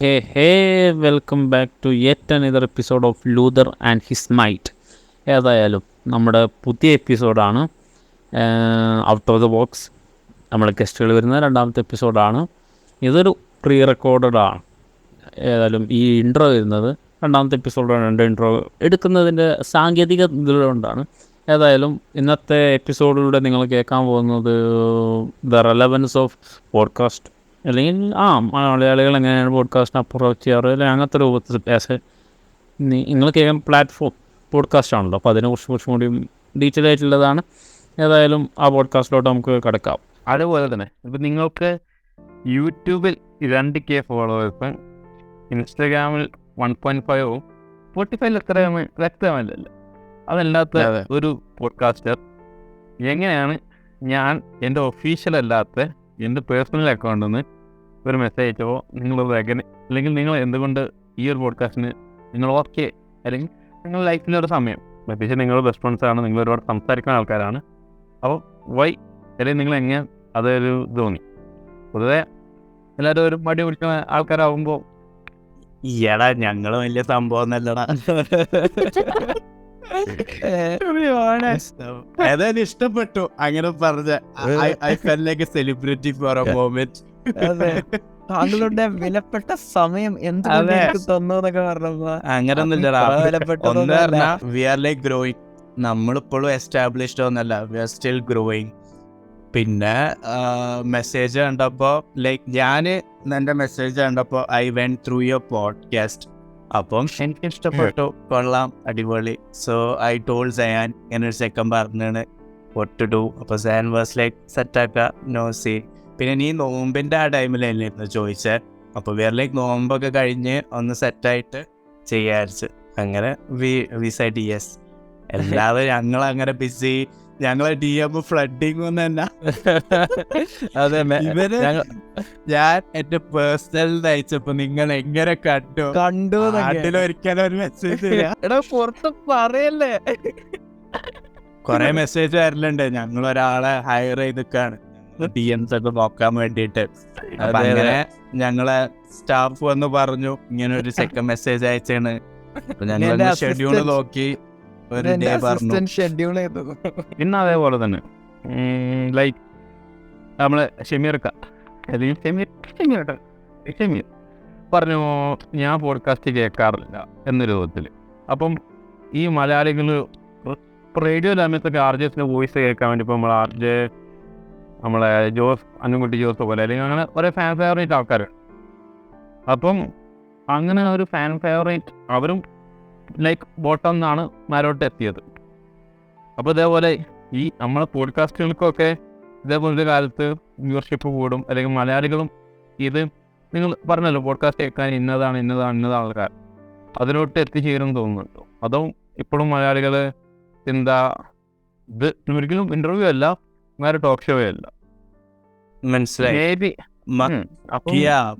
Welcome back to yet another episode of Luther and his might. ഏതായാലും നമ്മുടെ പുതിയ എപ്പിസോഡാണ് ഔട്ട് ഓഫ് ദ ബോക്സ്. നമ്മുടെ ഗസ്റ്റുകൾ വരുന്ന രണ്ടാമത്തെ എപ്പിസോഡാണ്. ഇതൊരു പ്രീ റെക്കോർഡഡാണ്. ഏതായാലും ഈ ഇൻട്രോ വരുന്നത് രണ്ടാമത്തെ എപ്പിസോഡാണ്. ഇൻട്രോ എടുക്കുന്നതിൻ്റെ സാങ്കേതിക ഇതുകൊണ്ടാണ്. ഏതായാലും ഇന്നത്തെ എപ്പിസോഡിലൂടെ നിങ്ങൾ കേൾക്കാൻ പോകുന്നത് ദ റെലവൻസ് ഓഫ് പോഡ്കാസ്റ്റ്, അല്ലെങ്കിൽ മലയാളികൾ എങ്ങനെയാണ് പോഡ്കാസ്റ്റിനെ അപ്രോച്ച് ചെയ്യാറ്, അല്ലെങ്കിൽ അങ്ങനത്തെ രൂപത്തിൽ നിങ്ങൾ കേൾക്കുന്ന പ്ലാറ്റ്ഫോം പോഡ്കാസ്റ്റ് ആണല്ലോ. അപ്പോൾ അതിനെക്കുറിച്ച് കുറച്ചും കൂടി ഡീറ്റെയിൽ ആയിട്ടുള്ളതാണ്. ഏതായാലും ആ പോഡ്കാസ്റ്റിലോട്ട് നമുക്ക് കിടക്കാം. അതുപോലെ തന്നെ ഇപ്പം നിങ്ങൾക്ക് യൂട്യൂബിൽ 2K ഫോളോവേഴ്സും ഇൻസ്റ്റാഗ്രാമിൽ 1.5 45 എത്ര വ്യക്തമല്ലല്ലോ. അതല്ലാത്ത ഒരു പോഡ്കാസ്റ്റർ എങ്ങനെയാണ് ഞാൻ എൻ്റെ ഒഫീഷ്യൽ അല്ലാത്ത എൻ്റെ പേഴ്സണൽ അക്കൗണ്ടിൽ നിന്ന് ഒരു മെസ്സേജ് അയച്ചപ്പോൾ നിങ്ങളത് എങ്ങനെ, അല്ലെങ്കിൽ നിങ്ങൾ എന്തുകൊണ്ട് ഈ ഒരു പോഡ്കാസ്റ്റിന് നിങ്ങൾ ഓക്കെ, അല്ലെങ്കിൽ നിങ്ങളുടെ ലൈഫിലൊരു സമയം പ്രത്യേകിച്ച് നിങ്ങളുടെ റെസ്പോൺസാണ്, നിങ്ങൾ ഒരുപാട് സംസാരിക്കുന്ന ആൾക്കാരാണ്. അപ്പോൾ വൈ, അല്ലെങ്കിൽ നിങ്ങൾ എങ്ങനെ അതൊരു തോന്നി? പൊതുവെ എല്ലാവരും ഒരു മടി പിടിക്കുന്ന ആൾക്കാരാകുമ്പോൾ ഈടാ ഞങ്ങള് വലിയ സംഭവം ഒന്നല്ലടാ. ഏതായാലും ഇഷ്ടപ്പെട്ടു അങ്ങനെ പറഞ്ഞ. I felt like a celebrity for a moment. താങ്കളുടെ വിലപ്പെട്ട സമയം എന്തൊക്കെ തന്നു എന്നൊക്കെ പറഞ്ഞപ്പോ അങ്ങനൊന്നുമില്ലടാ. ഒന്ന് പറഞ്ഞാ വി ആർ ലൈക്ക് ഗ്രോയിങ്. നമ്മളിപ്പോഴും എസ്റ്റാബ്ലിഷ്ഡ് ഒന്നല്ല, വി ആർ സ്റ്റിൽ ഗ്രോയിങ്. പിന്നെ മെസ്സേജ് കണ്ടപ്പോൾ ലൈക്ക് ഞാൻ എൻ്റെ മെസ്സേജ് കണ്ടപ്പോൾ I went through your podcast. അപ്പം എനിക്ക് ഇഷ്ടപ്പെട്ടു, കൊള്ളാം, അടിപൊളി. സോ ഐ ടോൾഡ് സയാൻ ഇങ്ങനെ ഒരു സെക്കൻഡ് പറഞ്ഞാണ് what to do. അപ്പോൾ സയാൻ വാസ് ലൈക്ക് സെറ്റാക്ക, നോ സീ. പിന്നെ നീ നോമ്പിൻ്റെ ആ ടൈമിലായിരുന്നു ചോദിച്ചത്. അപ്പോൾ വേറെ ലൈക്ക് നോമ്പൊക്കെ കഴിഞ്ഞ് ഒന്ന് സെറ്റായിട്ട് ചെയ്യാരിച്ച് അങ്ങനെ വി സെഡ് യെസ്. എല്ലാവരും ഞങ്ങളങ്ങനെ ബിസി, ഞങ്ങളെ DM ഫ്ലഡിങ് ഒന്നും തന്നെ. ഞാൻ എന്റെ പേഴ്സണൽ അയച്ചപ്പോ നിങ്ങൾ എങ്ങനെ കണ്ടു നാട്ടിലൊരിക്കലും ഒരു മെസ്സേജ് പുറത്ത് പറയല്ലേ. കൊറേ മെസ്സേജ് വരലുണ്ട്. ഞങ്ങൾ ഒരാളെ ഹയർ ചെയ്തിക്കാണ് DMs ഒക്കെ നോക്കാൻ വേണ്ടിട്ട്. അപ്പൊ അങ്ങനെ ഞങ്ങളെ സ്റ്റാഫ് വന്ന് പറഞ്ഞു ഇങ്ങനെ ഒരു സെക്കൻഡ് മെസ്സേജ് അയച്ചാണ്. അപ്പൊ ഞങ്ങൾ ഷെഡ്യൂള് നോക്കി ഒരു ഡേ പറഞ്ഞു. ഷെഡ്യൂൾ ചെയ്തു. പിന്നെ അതേപോലെ തന്നെ ലൈക്ക് നമ്മളെ ഷമീർക്ക, അല്ലെങ്കിൽ ഷമീർ പറഞ്ഞു ഞാൻ പോഡ്കാസ്റ്റ് കേൾക്കാറില്ല എന്ന രൂപത്തിൽ. അപ്പം ഈ മലയാളികൾ റേഡിയോ ലാമത്തൊക്കെ RJസിൻ്റെ വോയിസ് കേൾക്കാൻ വേണ്ടി ഇപ്പോൾ നമ്മളെ ജോസ് അന്നുകുട്ടി ജോസ് പോലെ, അല്ലെങ്കിൽ അങ്ങനെ ഒരേ ഫാൻ ഫേവറേറ്റ് ആൾക്കാരുണ്ട്. അപ്പം അങ്ങനെ ഒരു ഫാൻ ഫേവറേറ്റ് അവരും ലൈക്ക് ബോട്ടം നിന്നാണ് മേലോട്ട് എത്തിയത്. അപ്പോൾ ഇതേപോലെ ഈ നമ്മളെ പോഡ്കാസ്റ്റുകൾക്കൊക്കെ ഇതേപോലത്തെ കാലത്ത് വ്യൂവർഷിപ്പ് കൂടും, അല്ലെങ്കിൽ മലയാളികളും ഇത് നിങ്ങൾ പറഞ്ഞല്ലോ പോഡ്കാസ്റ്റ് കേൾക്കാൻ ഇന്നതാണ് ആൾക്കാർ അതിലോട്ട് എത്തിച്ചേരും തോന്നുന്നുണ്ടോ? അതോ ഇപ്പോഴും മലയാളികൾ എന്താ ഇത് ഒരിക്കലും ഇൻ്റർവ്യൂ അല്ല, വേറെ ടോക്ക് ഷോ അല്ല, മനസ്സിലായി. മേബി.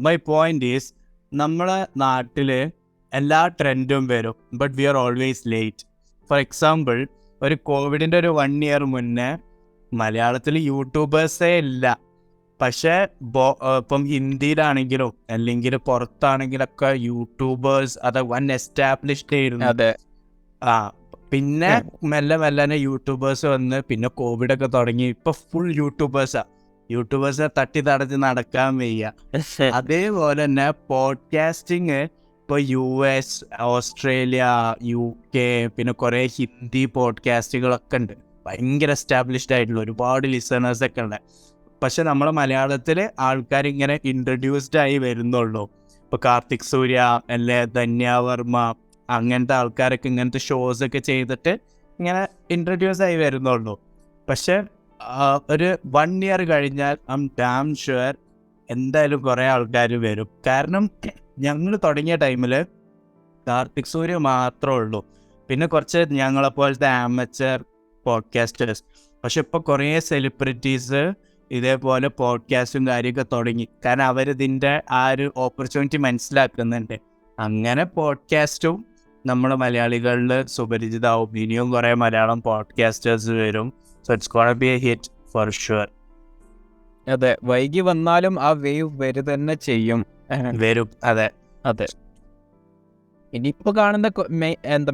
മൈ പോയിന്റ് ഈസ് നമ്മളെ നാട്ടില് എല്ലാ ട്രെൻഡും വരും, but we are always late. For example ഒരു കോവിഡിൻ്റെ ഒരു 1 year മുന്നേ മലയാളത്തിൽ യൂട്യൂബേഴ്സേ ഇല്ല. പക്ഷേ ഇപ്പം ഹിന്ദിയിലാണെങ്കിലും അല്ലെങ്കിൽ പുറത്താണെങ്കിലൊക്കെ യൂട്യൂബേഴ്സ് അത് വൺ എസ്റ്റാബ്ലിഷ്ഡ് ആയിരുന്നു. അതെ. പിന്നെ മെല്ലെ മെല്ലനെ യൂട്യൂബേഴ്സ് വന്ന് പിന്നെ കോവിഡൊക്കെ തുടങ്ങി. ഇപ്പൊ ഫുൾ യൂട്യൂബേഴ്സിനെ തട്ടി തടഞ്ഞ് നടക്കാൻ വയ്യ. അതേപോലെ തന്നെ പോഡ്കാസ്റ്റിങ് ഇപ്പോൾ US, ഓസ്ട്രേലിയ, UK, പിന്നെ കുറേ ഹിന്ദി പോഡ്കാസ്റ്റുകളൊക്കെ ഉണ്ട്, ഭയങ്കര എസ്റ്റാബ്ലിഷ്ഡ് ആയിട്ടുള്ള ഒരുപാട് ലിസണേഴ്സൊക്കെ ഉണ്ട്. പക്ഷെ നമ്മളെ മലയാളത്തിൽ ആൾക്കാരിങ്ങനെ ഇൻട്രൊഡ്യൂസ്ഡ് ആയി വരുന്നുള്ളൂ. ഇപ്പോൾ കാർത്തിക് സൂര്യ അല്ലെ ധന്യവർമ്മ അങ്ങനത്തെ ആൾക്കാരൊക്കെ ഇങ്ങനത്തെ ഷോസൊക്കെ ചെയ്തിട്ട് ഇങ്ങനെ ഇൻട്രൊഡ്യൂസ് ആയി വരുന്നുള്ളൂ. പക്ഷെ ഒരു 1 year കഴിഞ്ഞാൽ ഐ എം ഡാം ഷുവർ എന്തായാലും കുറേ ആൾക്കാർ വരും. കാരണം ഞങ്ങൾ തുടങ്ങിയ ടൈമിൽ കാർത്തിക് സൂര്യ മാത്രമേ ഉള്ളൂ, പിന്നെ കുറച്ച് ഞങ്ങളെപ്പോലത്തെ ആമച്ചർ പോഡ്കാസ്റ്റേഴ്സ്. പക്ഷെ ഇപ്പോൾ കുറേ സെലിബ്രിറ്റീസ് ഇതേപോലെ പോഡ്കാസ്റ്റും കാര്യമൊക്കെ തുടങ്ങി. കാരണം അവരിതിൻ്റെ ആ ഒരു ഓപ്പർച്യൂണിറ്റി മനസ്സിലാക്കുന്നുണ്ട്. അങ്ങനെ പോഡ്കാസ്റ്റും നമ്മുടെ മലയാളികളിൽ സുപരിചിതമാവും. ഇനിയും കുറേ മലയാളം പോഡ്കാസ്റ്റേഴ്സ് വരും. So it's gonna B A hit for sure. അതെ, വൈകി വന്നാലും ആ വേവ് വരും തന്നെ ചെയ്യും. വരും. അതെ, അതെ. ഇനിയിപ്പോ കാണുന്ന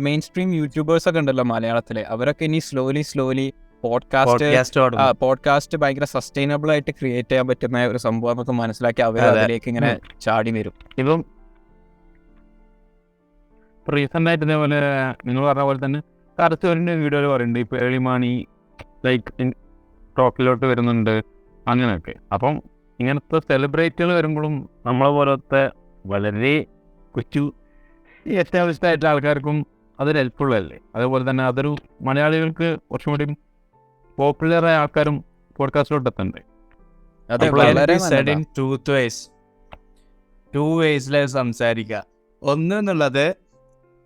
മെയിൻ സ്ട്രീം യൂട്യൂബേഴ്സ് ഒക്കെ ഉണ്ടല്ലോ മലയാളത്തില്, അവരൊക്കെ ഇനി സ്ലോലി പോഡ്കാസ്റ്റ് ഭയങ്കര സസ്റ്റൈനബിൾ ആയിട്ട് ക്രിയേറ്റ് ചെയ്യാൻ പറ്റുന്ന ഒരു സംഭവം എന്നൊക്കെ മനസ്സിലാക്കി അവർ അതിലേക്ക് ഇങ്ങനെ ചാടി വരും. ഇപ്പം റീസെന്റ് ആയിട്ട് ഇതേപോലെ നിങ്ങൾ പറഞ്ഞ പോലെ തന്നെ കറച്ചോറിന്റെ വീഡിയോയിൽ പറയുന്നുണ്ട് ഇപ്പൊ എളിമാണി ലൈക്ക് ടോക്കിലോട്ട് വരുന്നുണ്ട് അങ്ങനെയൊക്കെ. അപ്പം ഇങ്ങനത്തെ സെലിബ്രേറ്റുകൾ വരുമ്പോഴും നമ്മളെ പോലത്തെ വളരെ കൊച്ചു എസ്റ്റാബ്ലിഷ്ഡ് ആയിട്ടുള്ള ആൾക്കാർക്കും അതൊരു ഹെൽപ്ഫുൾ അല്ലേ. അതേപോലെ തന്നെ അതൊരു മലയാളികൾക്ക് കുറച്ചും കൂടി പോപ്പുലറായ ആൾക്കാരും പോഡ്കാസ്റ്റിലോട്ട് എത്തണ്ടേ. അതെ, അപ്പോൾ വളരെ ടു വേസിലെ സംസാരിക്കുക. ഒന്ന് എന്നുള്ളത്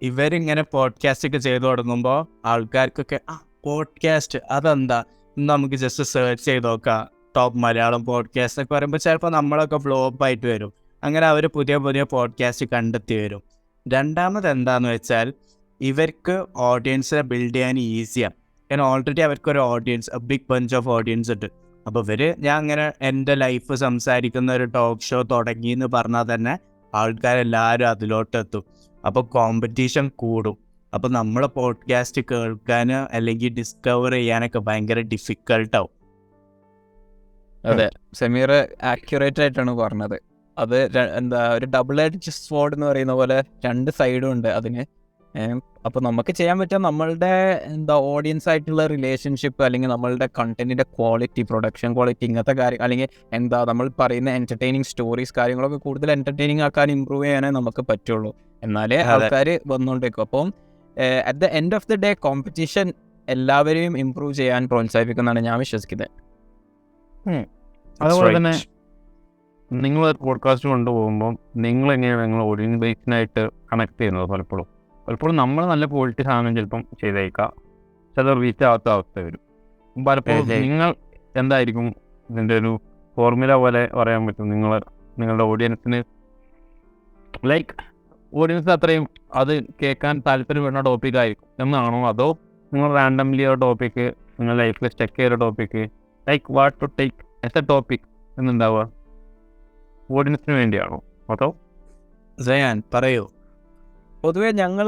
ഇവരിങ്ങനെ പോഡ്കാസ്റ്റ് ഒക്കെ ചെയ്തു തുടങ്ങുമ്പോൾ ആൾക്കാർക്കൊക്കെ പോഡ്കാസ്റ്റ് അതെന്താ നമുക്ക് ജസ്റ്റ് സെർച്ച് ചെയ്ത് നോക്കാം, ടോപ്പ് മലയാളം പോഡ്കാസ്റ്റ് ഒക്കെ പറയുമ്പോൾ ചിലപ്പോൾ നമ്മളൊക്കെ ഫ്ലോപ്പ് ആയിട്ട് വരും. അങ്ങനെ അവർ പുതിയ പുതിയ പോഡ്കാസ്റ്റ് കണ്ടെത്തി വരും. രണ്ടാമത് എന്താണെന്ന് വെച്ചാൽ ഇവർക്ക് ഓഡിയൻസിനെ ബിൽഡ് ചെയ്യാൻ ഈസിയാണ്. കാരണം ഓൾറെഡി അവർക്കൊരു audience, big bunch of audience ഉണ്ട്. അപ്പോൾ ഞാൻ അങ്ങനെ എൻ്റെ ലൈഫ് സംസാരിക്കുന്ന ഒരു ടോക്ക് ഷോ തുടങ്ങി എന്ന് പറഞ്ഞാൽ തന്നെ ആൾക്കാരെല്ലാവരും അതിലോട്ടെത്തും. അപ്പോൾ കോമ്പറ്റീഷൻ കൂടും. അപ്പോൾ നമ്മളെ പോഡ്കാസ്റ്റ് കേൾക്കാൻ അല്ലെങ്കിൽ ഡിസ്കവർ ചെയ്യാനൊക്കെ ഭയങ്കര ഡിഫിക്കൽട്ടാവും. അതെ, സമീർ ആക്യുറേറ്റ് ആയിട്ടാണ് പറഞ്ഞത്. അത് ഒരു ഡബിൾ എഡ്ജ് സ്വോർഡ് എന്ന് പറയുന്ന പോലെ രണ്ട് സൈഡും ഉണ്ട് അതിന്. അപ്പോൾ നമുക്ക് ചെയ്യാൻ പറ്റുക നമ്മളുടെ ഓഡിയൻസ് ആയിട്ടുള്ള റിലേഷൻഷിപ്പ്, അല്ലെങ്കിൽ നമ്മളുടെ കണ്ടന്റിന്റെ ക്വാളിറ്റി, പ്രൊഡക്ഷൻ ക്വാളിറ്റി, ഇങ്ങനത്തെ കാര്യം, അല്ലെങ്കിൽ നമ്മൾ പറയുന്ന എന്റർടൈനിങ് സ്റ്റോറീസ് കാര്യങ്ങളൊക്കെ കൂടുതൽ എന്റർടൈനിങ് ആക്കാൻ ഇമ്പ്രൂവ് ചെയ്യാനേ നമുക്ക് പറ്റുള്ളൂ. എന്നാലേ ആൾക്കാർ വന്നുകൊണ്ടിരിക്കും. അപ്പം at the end of the day competition എല്ലാവരെയും ഇമ്പ്രൂവ് ചെയ്യാൻ പ്രോത്സാഹിപ്പിക്കുന്നതാണ് ഞാൻ വിശ്വസിക്കുന്നത്. അതുപോലെ തന്നെ നിങ്ങൾ പോഡ്കാസ്റ്റ് കൊണ്ടുപോകുമ്പോൾ നിങ്ങളെങ്ങനെയാണ് നിങ്ങൾ ഓഡിയൻസ് ബേസിനായിട്ട് കണക്ട് ചെയ്യുന്നത്? പലപ്പോഴും നമ്മൾ നല്ല ക്വാളിറ്റി സാധനം ചിലപ്പം ചെയ്തേക്കാം, ചില റീച്ച് ആവാത്ത അവസ്ഥ വരും. പലപ്പോഴും നിങ്ങൾ എന്തായിരിക്കും ഇതിൻ്റെ ഒരു ഫോർമുല പോലെ പറയാൻ പറ്റും? നിങ്ങളുടെ ഓഡിയൻസിന് ഓഡിയൻസ് അത്രയും അത് കേൾക്കാൻ താല്പര്യപ്പെടുന്ന ടോപ്പിക്കായിരിക്കും എന്നാണോ, അതോ നിങ്ങൾ റാൻഡംലി ഒരു ടോപ്പിക്ക് നിങ്ങൾ ലൈഫിൽ സ്റ്റക്ക് ചെയ്ത topic what to take as a topic എന്നുണ്ടാവുക ഓഡിയൻസിന് വേണ്ടിയാണോ, അതോ? പറയൂ. പൊതുവേ ഞങ്ങൾ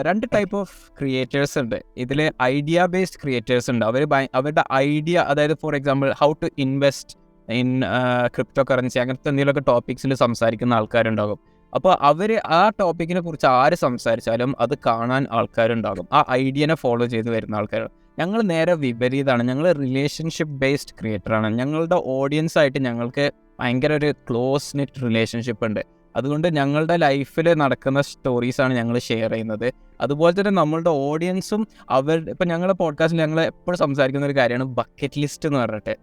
രണ്ട് ടൈപ്പ് ഓഫ് ക്രിയേറ്റേഴ്സ് ഉണ്ട്. ഇതിൽ ഐഡിയ ബേസ്ഡ് ക്രിയേറ്റേഴ്സ് ഉണ്ട്. അവരുടെ ഐഡിയ, അതായത് for example how to invest in crypto currency, അങ്ങനത്തെ എന്തെങ്കിലുമൊക്കെ ടോപ്പിക്സിൽ സംസാരിക്കുന്ന ആൾക്കാരുണ്ടാകും. അപ്പോൾ അവർ ആ ടോപ്പിക്കിനെ കുറിച്ച് ആര് സംസാരിച്ചാലും അത് കാണാൻ ആൾക്കാരുണ്ടാകും, ആ ഐഡിയനെ ഫോളോ ചെയ്ത് വരുന്ന ആൾക്കാർ. ഞങ്ങൾ നേരെ വിപരീതമാണ്. ഞങ്ങൾ റിലേഷൻഷിപ്പ് ബേസ്ഡ് ക്രിയേറ്ററാണ്. ഞങ്ങളുടെ ഓഡിയൻസ് ആയിട്ട് ഞങ്ങൾക്ക് ഭയങ്കര ഒരു ക്ലോസ് നെറ്റ് റിലേഷൻഷിപ്പ് ഉണ്ട്. അതുകൊണ്ട് ഞങ്ങളുടെ ലൈഫിൽ നടക്കുന്ന സ്റ്റോറീസാണ് ഞങ്ങൾ ഷെയർ ചെയ്യുന്നത്. അതുപോലെ തന്നെ നമ്മളുടെ ഓഡിയൻസും ഇപ്പം ഞങ്ങളുടെ പോഡ്കാസ്റ്റിൽ ഞങ്ങൾ എപ്പോഴും സംസാരിക്കുന്ന ഒരു കാര്യമാണ് ബക്കറ്റ് ലിസ്റ്റ് എന്ന് പറഞ്ഞിട്ട്.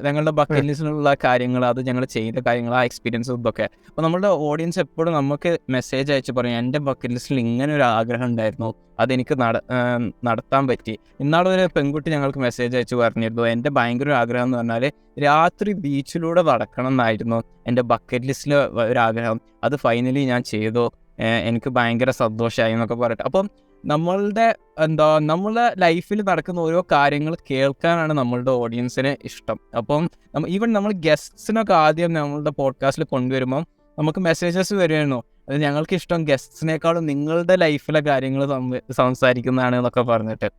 ഞങ്ങളുടെ ബക്കറ്റ് ലിസ്റ്റിലുള്ള കാര്യങ്ങൾ, അത് ഞങ്ങൾ ചെയ്ത കാര്യങ്ങൾ, ആ എക്സ്പീരിയൻസ് ഇതൊക്കെ. അപ്പോൾ നമ്മളുടെ ഓഡിയൻസ് എപ്പോഴും നമുക്ക് മെസ്സേജ് അയച്ച് പറയും, എൻ്റെ ബക്കറ്റ് ലിസ്റ്റിൽ ഇങ്ങനെ ഒരു ആഗ്രഹം ഉണ്ടായിരുന്നു, അതെനിക്ക് നടത്താൻ പറ്റി. ഇന്നാളൊരു പെൺകുട്ടി ഞങ്ങൾക്ക് മെസ്സേജ് അയച്ച് പറഞ്ഞിരുന്നു, എൻ്റെ ഭയങ്കര ഒരു ആഗ്രഹം എന്ന് പറഞ്ഞാൽ രാത്രി ബീച്ചിലൂടെ നടക്കണം എന്നായിരുന്നു എൻ്റെ ബക്കറ്റ് ലിസ്റ്റിൽ ഒരാഗ്രഹം. അത് ഫൈനലി ഞാൻ ചെയ്തു, എനിക്ക് ഭയങ്കര സന്തോഷമായി എന്നൊക്കെ പറയട്ടെ. അപ്പം നമ്മളെ ലൈഫിൽ നടക്കുന്ന ഓരോ കാര്യങ്ങൾ കേൾക്കാനാണ് നമ്മളുടെ ഓഡിയൻസിന് ഇഷ്ടം. അപ്പം ഈവൻ നമ്മൾ ഗസ്റ്സിനൊക്കെ ആദ്യം നമ്മളുടെ പോഡ്കാസ്റ്റിൽ കൊണ്ടുവരുമ്പം നമുക്ക് മെസ്സേജസ് വരുമായിരുന്നു, അത് ഞങ്ങൾക്ക് ഇഷ്ടം ഗസ്റ്സിനേക്കാളും നിങ്ങളുടെ ലൈഫിലെ കാര്യങ്ങൾ സംസാരിക്കുന്നതാണ് എന്നൊക്കെ പറഞ്ഞിട്ട്.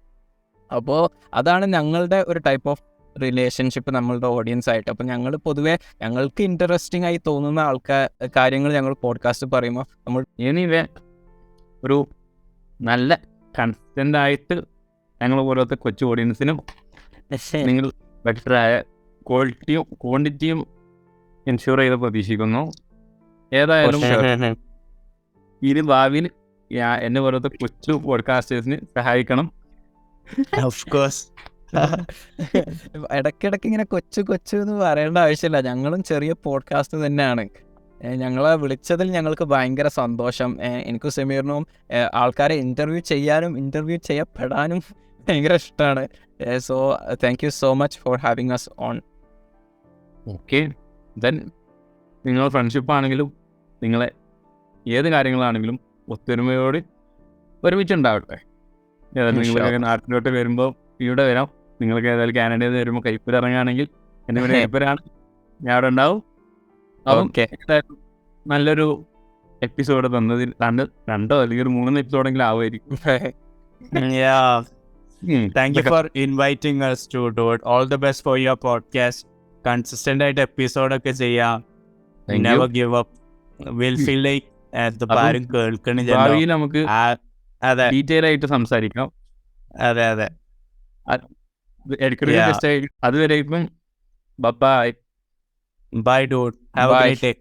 അപ്പോൾ അതാണ് ഞങ്ങളുടെ ഒരു ടൈപ്പ് ഓഫ് റിലേഷൻഷിപ്പ് നമ്മളുടെ ഓഡിയൻസ് ആയിട്ട്. അപ്പം ഞങ്ങൾ പൊതുവേ ഞങ്ങൾക്ക് ഇൻട്രസ്റ്റിംഗ് ആയി തോന്നുന്ന കാര്യങ്ങൾ ഞങ്ങൾ പോഡ്കാസ്റ്റ് പറയുമ്പോൾ നമ്മൾ ഒരു നല്ല കൺസ്റ്റൻ്റ് ആയിട്ട് ഞങ്ങൾ ഓരോരുത്തർ കൊച്ചു ഓഡിയൻസിനും നിങ്ങൾ ബെറ്ററായ ക്വാളിറ്റിയും ക്വാണ്ടിറ്റിയും എൻഷുർ ചെയ്ത് പ്രതീക്ഷിക്കുന്നു. ഏതായാലും ഇനി ഭാവിയിൽ എന്നെ ഓരോരുത്തർ കൊച്ചു പോഡ്കാസ്റ്റേഴ്സിന് സഹായിക്കണം. ഇടയ്ക്കിടയ്ക്ക് ഇങ്ങനെ കൊച്ചു എന്ന് പറയേണ്ട ആവശ്യമില്ല. ഞങ്ങളും ചെറിയ പോഡ്കാസ്റ്റ് തന്നെയാണ്. ഞങ്ങളെ വിളിച്ചതിൽ ഞങ്ങൾക്ക് ഭയങ്കര സന്തോഷം. എനിക്കും സമീറിനും ആൾക്കാരെ ഇൻ്റർവ്യൂ ചെയ്യാനും ഇൻ്റർവ്യൂ ചെയ്യപ്പെടാനും ഭയങ്കര ഇഷ്ടമാണ്. So thank you so much for having us on. Okay, then നിങ്ങൾ ഫ്രണ്ട്ഷിപ്പ് ആണെങ്കിലും നിങ്ങളെ ഏത് കാര്യങ്ങളാണെങ്കിലും ഒത്തൊരുമയോട് ഒരുമിച്ചുണ്ടാവട്ടെ. നിങ്ങൾ നാട്ടിലോട്ട് വരുമ്പോൾ ഇവിടെ വരാം. നിങ്ങൾക്ക് ഏതായാലും കാനഡയിൽ നിന്ന് വരുമ്പോൾ കൈപ്പൂർ ഇറങ്ങുകയാണെങ്കിൽ എൻ്റെ കൈപ്പൂരാണ്, ഞാൻ അവിടെ ഉണ്ടാവും. നല്ലൊരു എപ്പിസോഡ് തന്നതിൽ രണ്ടോ അല്ലെങ്കിൽ ഒരു 3 എപ്പിസോഡെങ്കിലും ആവുമായിരിക്കും. Thank you for inviting us to do it. All the best for your podcast. Consistent ആയിട്ട് എപ്പിസോഡ് ഒക്കെ ചെയ്യാം. Thank Never you. give up. We'll feel like ആരും കേൾക്കണില്ല. ഭാവിയിൽ നമുക്ക് അതെ ഡീറ്റെയിൽ ആയിട്ട് സംസാരിക്കാം. അതെ അതെ. ഇടയ്ക്കിടയ്ക്ക് Yeah. ജസ്റ്റ് അതുവരെ ഇപ്പം by. Bye dude. Have a Bye. great day.